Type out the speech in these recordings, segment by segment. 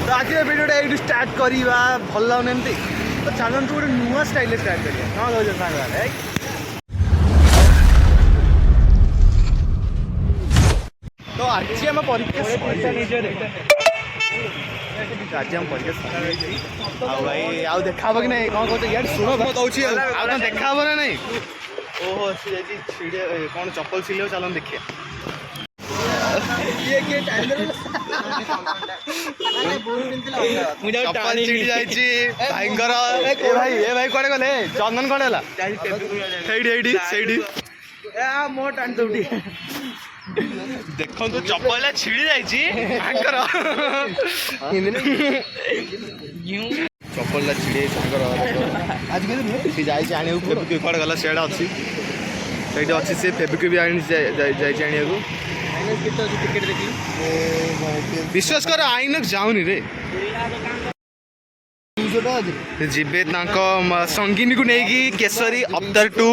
तो आज भिडियोटा ये स्टार्ट करवा भल लगुन एमती तो चलतु गोटे नुआ स्टाइल स्टार्ट करिया कौन कौन सांग तो आज आम परीक्षा आज आम परीक्षा भाई आउ देखा कि नहीं कौन कहते यार शुण दूसरी देखा ना नहीं ओहो सी छिड़े कौन चप्पल सिले चलो देखिए चप्पल छिड़ी जाइए भाई ए भाई कौन गले चंदन कौन है मो टाणी दौड़ी देखो तो चप्पल छिड़ी जाइए चप्पल छिड़ी आज सी जाए फेबिक्विक कौन गला सीढ़ा अच्छी से अच्छी से फेबिक्विक भी आनी विश्वास कर आइनक्स जाऊनी रे जीवे संगीनी को नहीं केसरी अवतार 2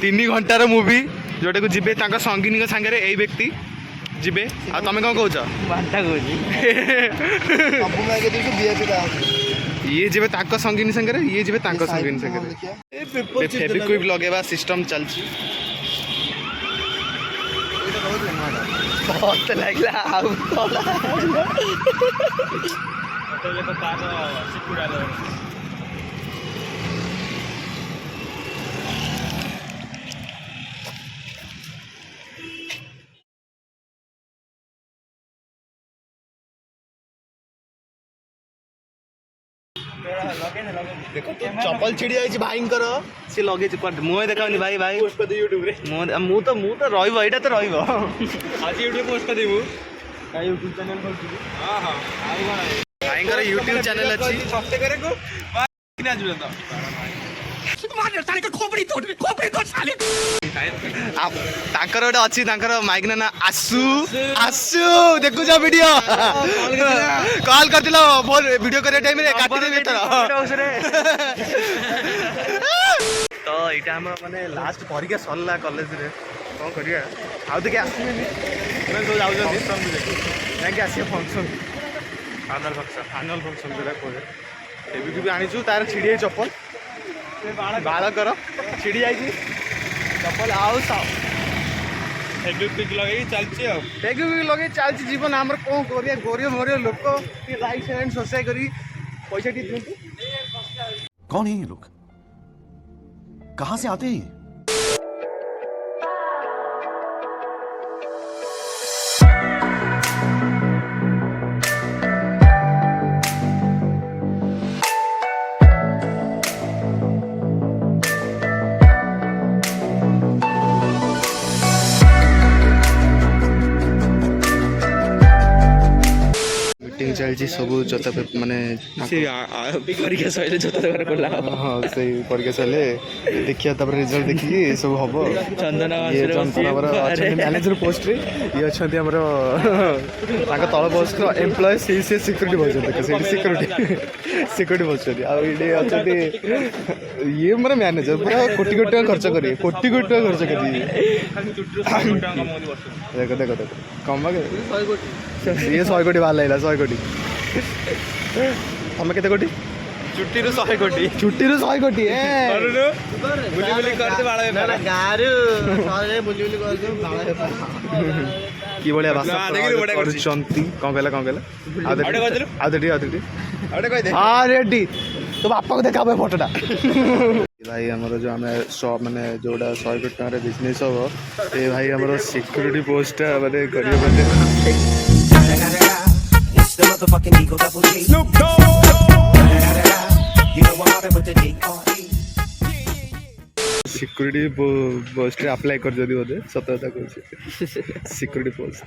3 घंटार मूवी जोटा को जीवे संगीनी सांगे यही व्यक्ति जीवे आ तुम कौन कौच ये जीवे संगीनी सांगे ये जीवे संगीनी सांगे फेबिक्विक लगेवा सिस्टम चलती बहुत लगला देखो चप्पल छिड़ी जाइए भाई सी लगे मुँह देखा भाई भाई मु तो रही तो रही आज यूट्यूब पोस्ट कर देबू यूट्यूब चैनल भाई यूट्यूब चैनल अच्छी गोटे अच्छी माइक ना आसू आसू देखु वीडियो कॉल कर वीडियो करने टाइम तो यहाँ माने लास्ट परीक्षा सरला कॉलेज रे कौन करिया आउ देखिए आसबे सब जाऊँगी आस फंक्शन फाइनाल फंक्शन जो कहे भी आनीचु तार छिड़ी चप्पल बालकर छिड़ी जाइए चप्पल आउ फेबिक्विक लगे चलती फेबिक्विक लगे चलती जीवन आम कौन कर गरीब मरीब लोक लाइक सेंड सब्सक्राइब कर पैसा टी दिखते कौन है ये लोग कहाँ से आते हैं चलती सब जोता माने परीक्षा सैले जोता हाँ से परीक्षा सैले देखिए रिजल्ट देखिए सब हम चंदन मैनेजर पोस्ट रे ये अच्छा तल पोस्ट एम्प्लॉय से सिक्यूरीटी बोलते सिक्यूरीटी बोलते अच्छा ये मेरा मैनेजर पूरा कोटी कोटी टका खर्च करिए कोटी कोटी टका खर्च करिए देखो देखो देखो कम ये 100 कोटी बाहर लगा 100 कोटी तुम केते कोटी चुट्टी 100 कोटी चुट्टी 100 कोटी कि बढ़िया भाषा कौन कहला हाँ रेडी तो बापा को देखा फोटोटा भाई आमर जो आम मैंने जोड़ा 100 कोटी टकर बिजनेस हम ये भाई आम सिक्यूरीटी पोस्ट मैंने सिक्यूरीटी पोस्ट अप्लाई कर जदि बोधे सतता कह सिक्यूरीटी पोस्ट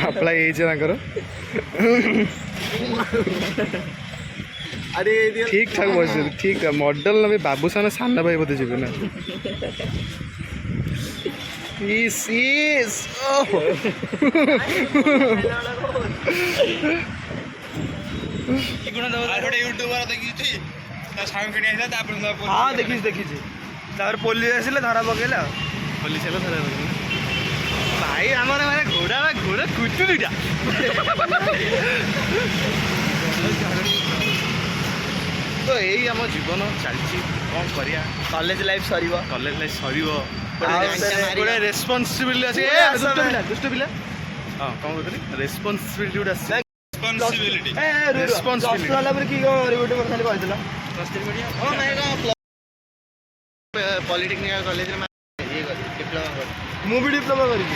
अप्लाई ठीक ठाक बस ठीक मॉडल ना बाबूसान साना भाई बोधे जी ना हाँ देखी पुलिस आसिले धरा पकेला पुलिस धरा पकेला ଭାଇ ଆମର ମାନେ ଘୋଡ଼ା କୁତୁରିଟା ତ ଏଇ ଆମ ଜୀବନ ଚାଲିଛି କ'ଣ କରିବା କଲେଜ ଲାଇଫ ସରିବ ଗୋଟେ ରେସ୍ପନ୍ସିବିଲିଟି ଅଛି ଦୁଷ୍ଟ ପିଲା ହଁ କ'ଣ କହୁଥିଲି ରେସ୍ପନ୍ସିବିଲିଟି ଗୋଟେ ଆସିଛି ରେସ୍ପନ୍ସିବିଲିଟି ହେଲା ପରେ କି କ'ଣ କରିବ ଗୋଟେ ମୋତେ ଖାଲି କହିଥିଲା ପଲିଟେକ୍ନିକ କଲେଜରେ ଡିପ୍ଲୋମା କରି ମୁଁ ବି ଡିପ୍ଲୋମା କରିବି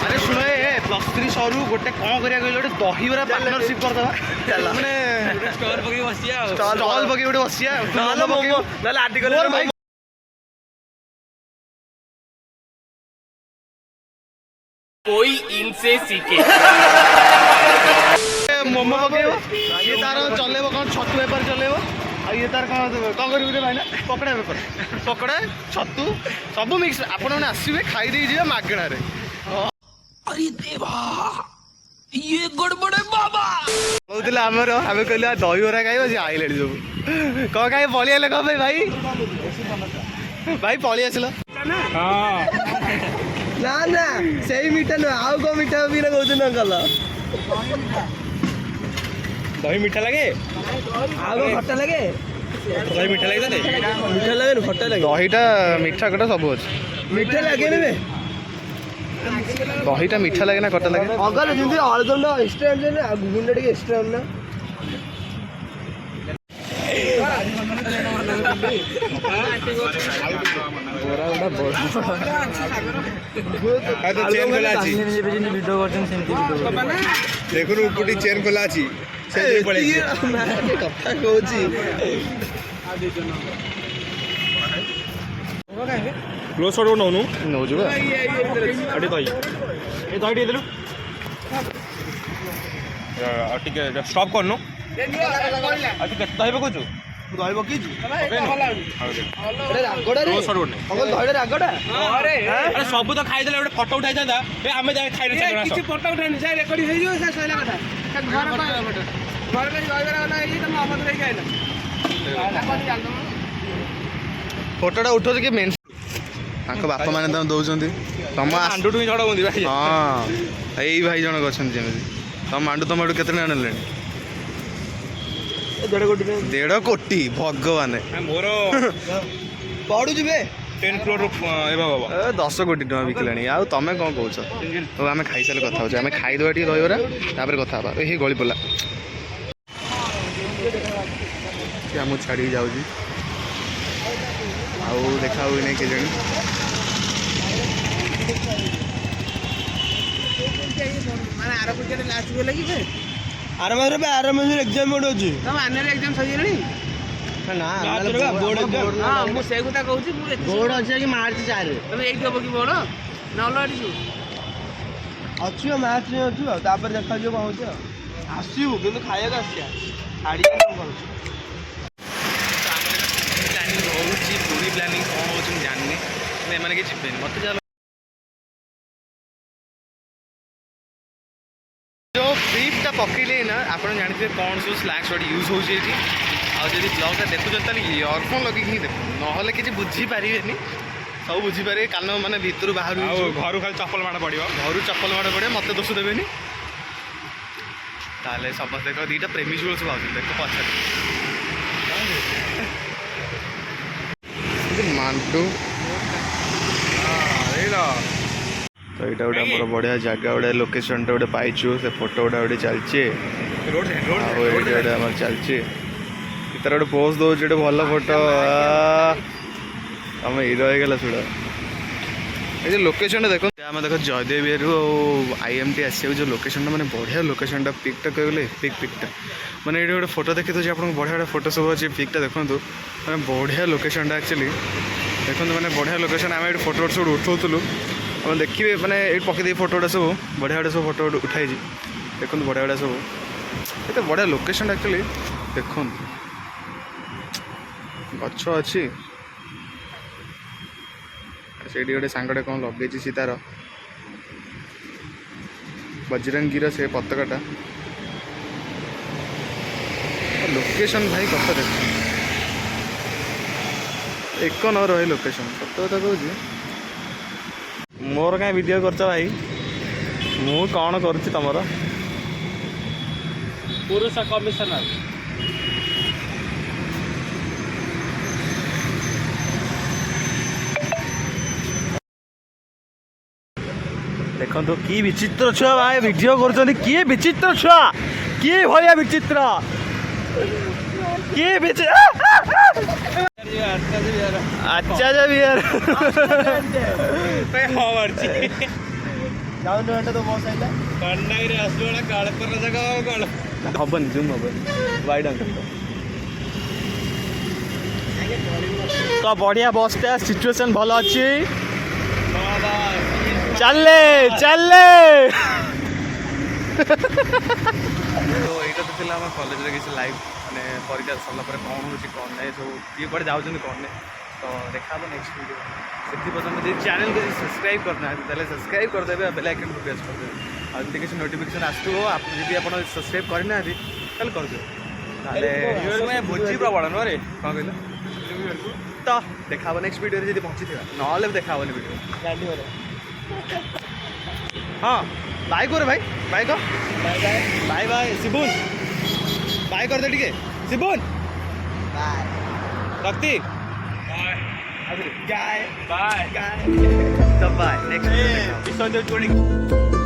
ଆରେ ଶୁଣ +3 ସରୁ ଗୋଟେ କ'ଣ କରିବା କହିଲେ ଗୋଟେ ଦହିବରା ପାର୍ଟନରସିପ୍ କରିଦେବା ମାନେ ଷ୍ଟଲ୍ ପକେଇ ବସିବା ଗୋଟେ ବସିବା ନହେଲେ ଆର୍ଟିକଲ कोई इनसे सीखे ମୋମୋ ପକେଇବ ଇଏ ତାର ଚଲେଇବ କ'ଣ ଛତୁ ବେପାର ଚଲେଇବ ଆଉ ଇଏ ତାର କ'ଣ କରିବୁ ରେ ଭାଇନା ପକୋଡ଼ା ବେପାର ପକୋଡ଼ା ଛତୁ ସବୁ ମିକ୍ସ ଆପଣମାନେ ଆସିବେ ଖାଇଦେଇ ଯିବେ ମାଗଣାରେ अरे देवा ये गड़बड़ है बाबा କହୁଥିଲେ ଆମେ କହିଲୁ ଦହିବରା ଖାଇବ ସେ ଆଇଲେଣି ସବୁ କ'ଣ ଖାଇ ପଳେଇ ଆଇଲେ କ'ଣ ପାଇଁ ଭାଇ ପଳେଇ ଆସିଲ ନା ନା ସେଇ ମିଠା ନୁହଁ ଆଉ କ'ଣ ମିଠା ବି କହୁଛନ୍ତି ଅଙ୍କଲ ଦହି ମିଠା ଲାଗେ ଆଉ କ'ଣ ଖଟା ଲାଗେ ଦହି ମିଠା ଲାଗେ ମିଠା ଲାଗେନି ଖଟା ଲାଗେ ଦହିଟା ମିଠା ଖଟା ସବୁ ଅଛି ମିଠା ଲାଗେନି ବେ ଦହିଟା ମିଠା ଲାଗେ ନା ଖଟା ଲାଗେ ଅଙ୍କଲ ଯେମିତି ଅଳଦମଟା ଏକ୍ସଟ୍ରା ଆଣିଛନ୍ତି ଆଉ ଘୁଗୁନିଟା ଟିକେ ଏକ୍ସଟ୍ରା ଆଣିନା ଦେଖୁନୁ ଉପଟି ଚେନ୍ ଖୋଲା ଅଛି କଥା କହୁଛି କ୍ଲୋଜ୍ ସଟ୍ ନଉନୁ ନଉଛୁ ବା ଏଠି ଦହି ଏ ଦହି ଟିକେ ଦେଲୁ ଟିକେ ଷ୍ଟପ୍ କରୁନୁ କେତେ ଦହି ପକଉଛୁ ଦହି ପକେଇଛୁ ସବୁ ତ ଖାଇଦେଲେ ଗୋଟେ ଫଟୋ ଉଠାଇଥାନ୍ତା ଆମେ ଯାଇ ଖାଇଲେ କିଛି ଫଟୋ ଉଠାଇନି ସେ ରେକର୍ଡିଂ ହେଇଯିବ ସେ ସଇଲା କଥା ଫଟୋଟା ଉଠଉଛୁ କି ମେନ୍ ତାଙ୍କ ବାପା ମାନେ ତାଙ୍କୁ ଦେଉଛନ୍ତି ତମ ଆଣ୍ଡୁଠୁ ହିଁ ଝଡ଼ ହୁଅନ୍ତି ଭାଇ ହଁ ଏଇ ଭାଇ ଜଣକ ଅଛନ୍ତି ଯେମିତି ତମ ମାଣ୍ଡୁ ତମଠୁ କେତେ ଟଙ୍କା ନେଲେଣି 1.5 କୋଟି ଭଗବାନ ମୋର ପଢୁଛୁ ବେ 10 crore 10 କୋଟି ଟଙ୍କା ବିକିଲାଣି ଆଉ ତମେ କ'ଣ କହୁଛ ହଉ ଆମେ ଖାଇସାରିଲେ କଥା ହେଉଛୁ ଆମେ ଖାଇଦେବା ଟିକେ ଦହିବରା ତାପରେ କଥା ହେବା ଏଇ ଗଳି ପଡ଼ିଲା ଆମକୁ ଛାଡ଼ିକି ଯାଉଛି ଆଉ ଦେଖା ହୁଏ ନାହିଁ କେଜାଣି ଆର ମାସରେ ଏକ୍ଜାମ ବୋର୍ଡ ଅଛି ନା ମୁଁ ସେଇ କଥା କହୁଛି ବୋର୍ଡ ଅଛି କି ମାର୍ଚ୍ଚ 4 ତମେ ଏଇଠି ହବ କି ବଡ ନା ଅଲଗା ଏଠି ଅଛୁ ମ୍ୟାଚ୍ ଅଛୁ ଆଉ ତାପରେ ଦେଖାଯିବ କ'ଣ ହଉଛି ଆଉ ଆସିବୁ କିନ୍ତୁ ଖାଇବାକୁ ଆସିବା ଛାଡ଼ିବା କ'ଣ କରୁଛୁ ପ୍ଲାନିଂ ରହୁଛି ପୁରୀ ପ୍ଲାନିଂ କ'ଣ ହେଉଛି ମୁଁ ଜାଣିନି ଏମାନେ କିଛି ଯିବେନି ମୋତେ ଯାହା ଯେଉଁ ବ୍ରିଫ୍ଟା ପକେଇଲେ ନା ଆପଣ ଜାଣିଥିବେ କ'ଣ ସବୁ ସ୍ଲାକ୍ସ ୱାର୍ଡ଼ ୟୁଜ୍ ହେଉଛି ଏଠି ଆଉ ଯଦି ବ୍ଲଗ୍ଟା ଦେଖୁଛନ୍ତି ତାହେଲେ ଇୟରଫୋନ୍ ଲଗେଇକି ହିଁ ଦେଖନ୍ତୁ ନହେଲେ କିଛି ବୁଝିପାରିବେନି ସବୁ ବୁଝିପାରିବେ କାନ ମାନେ ଭିତରୁ ବାହାରୁ ଘରୁ ଖାଲି ଚପଲ ମାଡ଼ ପଡ଼ିବ ଘରୁ ଚପଲ ମାଡ଼ ପଡ଼ିବ ମୋତେ ଦୋଷ ଦେବେନି ତାହେଲେ ସମସ୍ତେ ଦେଖ ଦୁଇଟା ପ୍ରେମୀ ଯୁଗଳ ସବୁ ଆସୁଛନ୍ତି ଦେଖ ପଛରେ ମାଣ୍ଡୁ ତ ଏଇଟା ଗୋଟେ ଆମର ବଢ଼ିଆ ଜାଗା ଗୋଟେ ଲୋକେସନ୍ଟା ଗୋଟେ ପାଇଛୁ ସେ ଫଟୋ ଗୋଟେ ଚାଲିଛି ଆଉ ଏଇଟା ଗୋଟେ ଆମର ଚାଲିଛି ତାର ଗୋଟେ ପୋଜ୍ ଦେଉଛି ଗୋଟେ ଭଲ ଫଟୋ ଆମେ ହିରୋ ହେଇଗଲା ଶୁଣ ଏ ଯେଉଁ ଲୋକେସନ୍ଟା ଦେଖ ଆମେ ଦେଖ ଜୟଦେବ ବିହାରରୁ ଆଉ IMT ଆସିବାକୁ ଯେଉଁ ଲୋକେସନ୍ଟା ମାନେ ବଢ଼ିଆ ଲୋକେସନ୍ଟା ପିକ୍ଟା କହିଗଲେ ପିକ୍ଟା ମାନେ ଏଇଠି ଗୋଟେ ଫଟୋ ଦେଖିଦେଉଛି ଆପଣଙ୍କୁ ବଢ଼ିଆ ବଢ଼ିଆ ଫଟୋ ସବୁ ଅଛି ପିକ୍ଟା ଦେଖନ୍ତୁ ମାନେ ବଢ଼ିଆ ଲୋକେସନ୍ଟା ଆକ୍ଚୁଆଲି ଦେଖନ୍ତୁ ମାନେ ବଢ଼ିଆ ଲୋକେସନ୍ ଆମେ ଏଇଠି ଫଟୋ ସବୁ ଉଠାଉଥିଲୁ ଆପଣ ଦେଖିବେ ମାନେ ଏଇଠି ପକେଇଦେଇ ଫଟୋଟା ସବୁ ବଢ଼ିଆ ବଢ଼ିଆ ସବୁ ଫଟୋ ଉଠାଇଛି ଦେଖନ୍ତୁ ବଢ଼ିଆ ବଢ଼ିଆ ସବୁ ଏତେ ବଢ଼ିଆ ଲୋକେସନ୍ଟା ଆକ୍ଚୁଆଲି ଦେଖନ୍ତୁ ଗଛ ଅଛି ସେଇଠି ଗୋଟେ ସାଙ୍ଗଟେ କ'ଣ ଲଗେଇଛି ସେ ତାର ବଜରଙ୍ଗୀର ସେ ପତାକାଟା ଲୋକେସନ୍ ଭାଇ କଥା ଦେଖ ଏକ ନ ରହେ ଲୋକେସନ୍ ସତ କଥା କହୁଛି ମୋର କାହିଁ ଭିଡ଼ିଓ କରୁଛ ଭାଇ ମୁଁ କ'ଣ କରୁଛି ତମର पुरुष कमिशनर ଦେଖନ୍ତୁ କି ବିଚିତ୍ର ଛୁଆ ଭାଇ ଭିଡ଼ିଓ କରୁଛନ୍ତି କିଏ ବିଚିତ୍ର ଛୁଆ କିଏ ଭଳିଆ ବିଚିତ୍ର କିଏ ଆଚାର୍ଯ୍ୟ ବିହାର ଯାଉନୁ ଏଟା ତ ବସ୍ ଆଇଲା କଣ୍ଡାଇରେ ଆସିଲା କାଳ କର ଜାଗା କାଳ ହବନି ଜୁମ୍ ହବନି ୱାଇଡ୍ ଆଙ୍କଲ ତ ବଢ଼ିଆ ବସ୍ଟା ସିଚୁଏସନ୍ ଭଲ ଅଛି ଚାଲେ ଚାଲେ ତ ଏଇଟା ତ ଥିଲା ଆମ କଲେଜରେ କିଛି ଲାଇଭ୍ ମାନେ ପରୀକ୍ଷା ସରିଲା ପରେ କ'ଣ ହେଉଛି କ'ଣ ନାହିଁ ସବୁ କିଏ କୁଆଡ଼େ ଯାଉଛନ୍ତି କ'ଣ ନାହିଁ ତ ଦେଖା ହେବ ନେକ୍ସଟ ଭିଡ଼ିଓ ସେଥିପର୍ଯ୍ୟନ୍ତ ଯଦି ଚ୍ୟାନେଲ୍କୁ ଯଦି ସବସ୍କ୍ରାଇବ୍ କରିନାହାନ୍ତି ତାହେଲେ ସବସ୍କ୍ରାଇବ୍ କରିଦେବେ ଆଉ ବେଲ୍ ଆଇକନ୍କୁ ପ୍ରେସ୍ କରିଦେବେ ଆଉ ଯଦି କିଛି ନୋଟିଫିକେସନ୍ ଆସୁଥିବ ଯଦି ଆପଣ ସବସ୍କ୍ରାଇବ୍ କରିନାହାନ୍ତି ତାହେଲେ କରିଦେବେ ତାହେଲେ ଭୋଜି ପ୍ରବଳ ନୁହଁ ରେ କ'ଣ କହିଲ ତ ଦେଖା ହେବ ନେକ୍ସଟ ଭିଡ଼ିଓରେ ଯଦି ପହଞ୍ଚିଥିବା ନହେଲେ ଦେଖା ହେବନି ଭିଡ଼ିଓ हाँ बाय कर भाई बाय कर बाय बाय शिबुन बाय कर दे ठीक है शिबुन ବାଏ रक्ति बाय बाय तो बाय नेक्स्ट